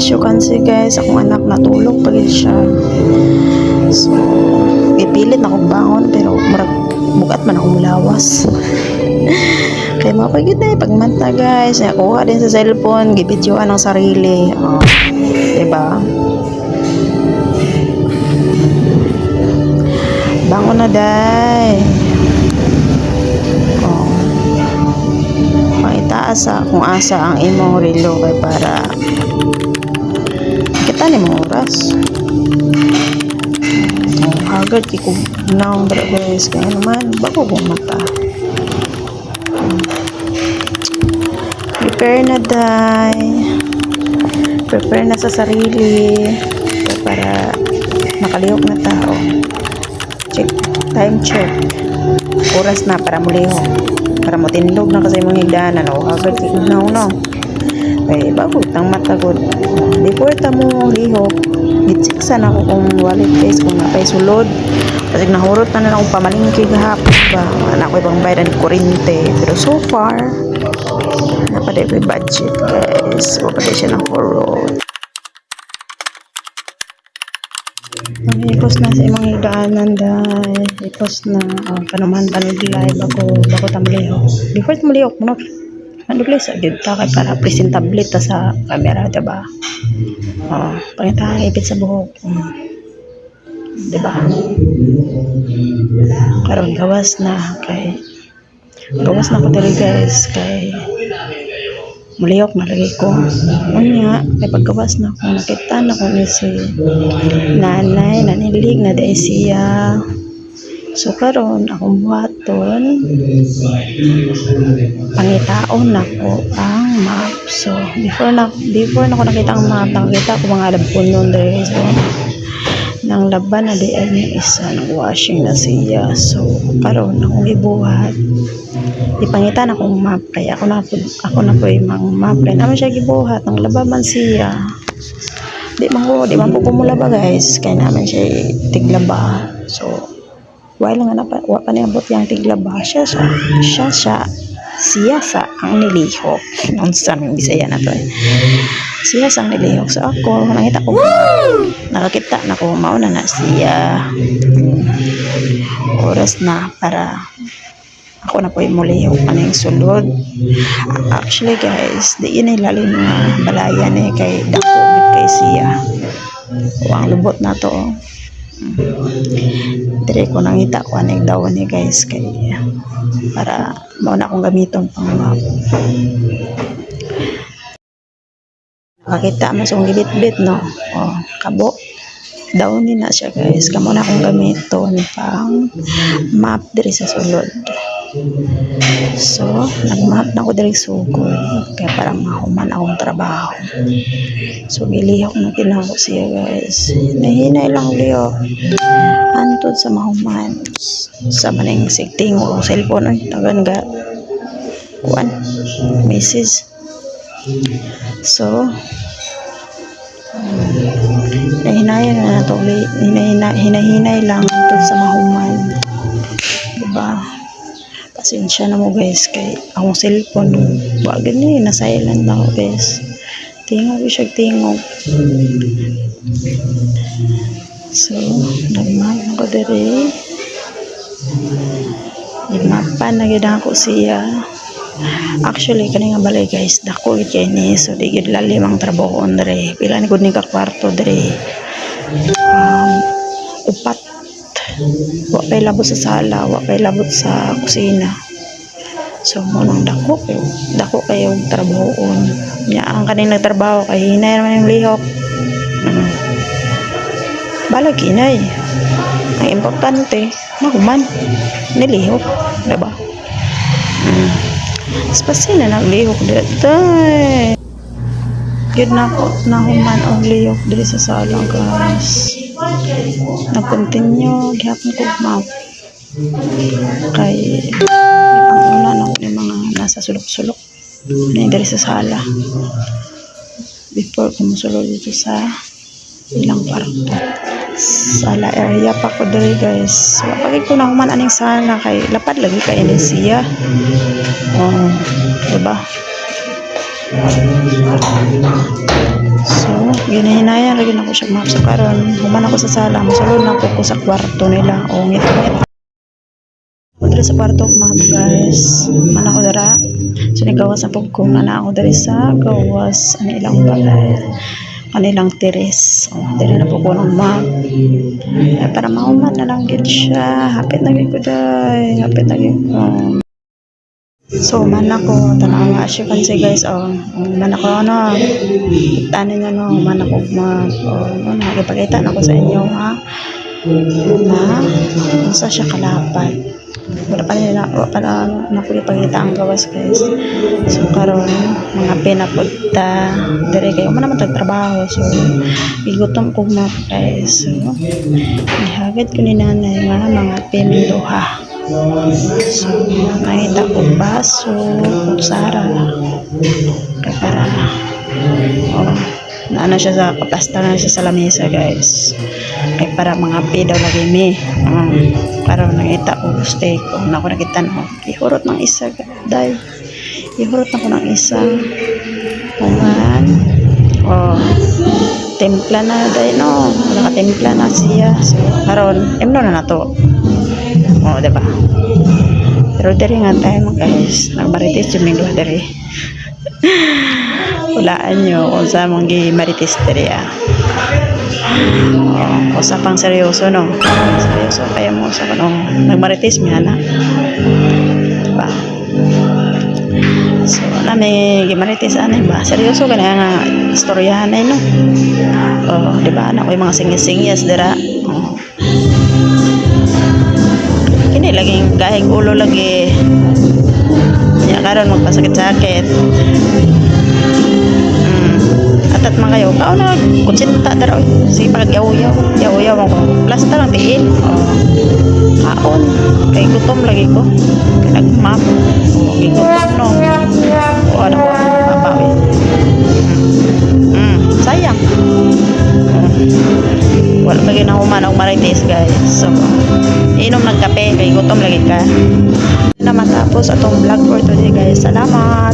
As you can see guys, akong anak natulog pa siya. So, ipilit na akong bangon pero murag bugat man akong lawas. Kaya mapagid na pagmanta guys. Nakuha din sa cellphone, gibidyoan ng sarili. Oh, diba? Bangon na day. Oh. Itaas kung asa ang imong relo kay para kita ni mong oras. Agad ko naong guys kaya naman bago kong mata. Prepare na day. Prepare na sa sarili para makalihok na tao. Check, time check. Oras na para mulihok. Para mo tinlog na kasi mong higdanan o agad kikignaw no. Kaya bago tang mata ko. Before ta mo lihok, gitsiksan ako kung wallet guys kung napay sulod. Kasi nahurot na akong pamalingki gahapon ba. Anak ko ibang bayad ng kurente. Pero so far, napaday ko budget guys. Wapaday siya ng horror. Ipos na sa imong higdaanan dahil ipos na panuman tanog live bago tamliho before tamliho mo nandugli sa dito kay para presentable ta sa camera diba pangita ipit sa buhok diba karon gawas na ko diri guys kay muliyok na lagi ko unya kay paggawas na ko nakita na ko ni si nanay nanilig na dahil siya so karon akong buhaton pangitaon na ko ang map so before na ko nakita ang map nakita ko mga labpunon dahil so nang laban na di ay niya isa nang washing na siya so karon akong gibuhat ipangita na akong map kaya ako na po yung map kaya naman siya gibuhat nang laban man siya di man po kumulaba guys kaya naman siya tiglaba so wala lang na pa niabot yung tiglaba siya sa ang nilihok ang saming Bisaya na to siya sa ang nilihok so ako nakita ko nakakita na ko mauna na siya oras na para ako na po yung mulihok ano yung sulod actually guys di yun ay lalim na balayan kay dako kay siya ang lubot na to dire ko nangita ko anong daw ni guys kay para mauna akong gamiton pang map makita mo sa gibit-bit no kabo daw ni na siya guys kamo na akong gamiton pang map dire sa sulod so nagmap na ko dire sugod kaya parang mahuman akong trabaho so gilihok na tinako siya guys nahinay lang lihok antod sa mahuman sa maning sigting o cellphone tagan ga kuan message so hinahinay na nato hinahinay lang antod sa mahuman diba pasensya na mo guys kay akong cellphone wag ni na silent na ako guys tingog siya tingog so nagmap ko diri nagmapan na gid ako siya actually kani nga balay guys dako gid kay ni so di gid lalim ang trabaho diri pila ni gud ni ka kwarto diri upat wa kay labot sa sala wa kay labot sa kusina so mo nang dako kayo trabahoon nya ang kaning nagtrabaho kay hinay naman yung lihok balag hinay ang importante mahuman nilihok diba spasi na naglihok dito yun na ko nahuman ang lihok dito sa salang guys nag-continue gihapon ko map kay panguna na ko ng mga nasa sulok-sulok na dari sa sala before ko musulod dito sa ilang kwarto sala area pa ko diri guys wapagid ko na human aning sala kay lapad lagi kay ni siya diba So, ginahinaya lagi na ko siya map. So, karon human ako sa sala. Masulod na ko sa kwarto nila. O, ngit-ngit. Diri sa kwarto ko mga guys. Man ako dara. So, nagawas na po kung na ako diri sa gawas. Ano ilang balay. Kanilang teres. O, diri na po ko ng map. Ay, para mauman na lang gid siya. Hapit na gid ko day. Hapit na gid ko. So, man ako, tanaw nga siya kasi guys, man ako, itanin nyo, man ako, nakipagkita na ako sa inyo, ha, na, sa siya kalapad. Wala pa nila, nakipagkita ang gawas guys. So, karon mga pinapunta, dire kayo, man naman tagtrabaho, so, igutom ko mga guys, so, ihagad ko ni nanay nga, mga piminduha. So, nakita ko baso, kutsara, kaya para, naano siya sa kapasta na siya sa lamesa guys. Kaya para mga pidaw lagi me. Para nakita ko steak ko. Naku nakita na ihurot ng isa day. Ihurot na ko ng isa. Ayan. Templa na day no. Nakatimpla na siya. So, karon emno na to. Diba? Pero diri nga tayo guys, nagbaritis yung minggo diri. Hulaan nyo kung sa mong maritis diri usapang seryoso no. Seryoso kaya mo sa nagmaritis mi ana. Diba? So, may gimaritis anay ba? Seryoso ka na nga istoryahan ay no. Diba? Anak ko yung mga singis-singis dira. Kini laging kahig ulo lagi. Ya karon magpasakit-sakit. Atat man kayo. Kao na kutsinta dara. Sige pag yaw-yaw. Yaw-yaw mo ko. Plasta lang tiin. Kaon. Kay gutom lagi ko. Kay nagmap. Gigutom no. Ano ko babawi. Sayang. Wala pa ginahuman ang marites guys. So, inom ng kape kay gutom lagi ka. Na matapos atong vlog for today guys. Salamat.